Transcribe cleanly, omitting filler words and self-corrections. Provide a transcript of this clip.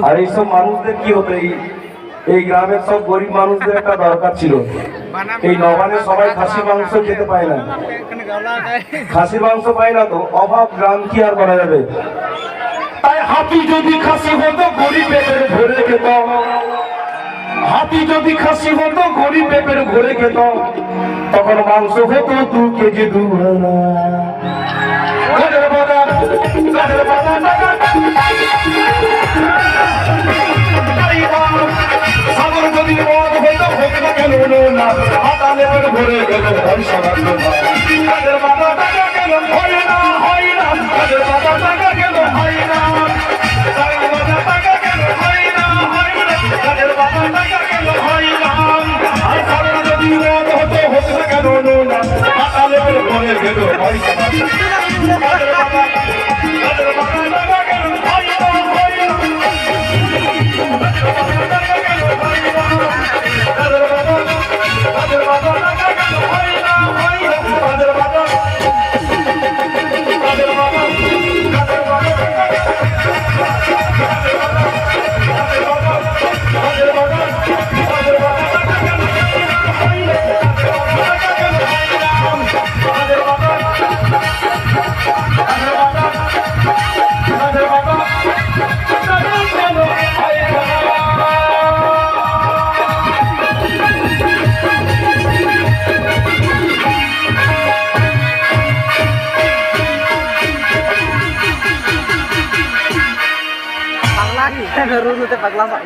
আর এইসব মানুষদের কি হতো, এই গ্রামের সব গরিব মানুষদের একটা দরকার ছিল। এই নবানে সবাই খাসি মাংস খেতে পায় না, খাসি মাংস পায় না, তো অভাব গ্রাম কি আর করা যাবে। তাই হাতি যদি খাসি হতো গরিব পেটের ভরে খেত, হাতি যদি খাসি হতো গরিব পেটের ভরে খেত, তখন মাংস হতো 2 কেজি 2 আনা। সাগর যদি মদ হইতো হোক না কেন না, হাতালে পেট ভরে গেল পয়সা লাগলো না। তাদের বাবা টাকা কেন হয় না, হয় না, তাদের বাবা টাকা কেন হয় না, তাদের বাবা টাকা কেন হয় না, হয় না, তাদের বাবা টাকা কেন হয় না। আর সাগর যদি মদ হতো হোক না কেন না, হাতালে পেট ভরে গেল পয়সা লাগলো না। তাদের বাবা টাকা কেন হয় না, হয় না, Pagla kita baru nutup pagla pak.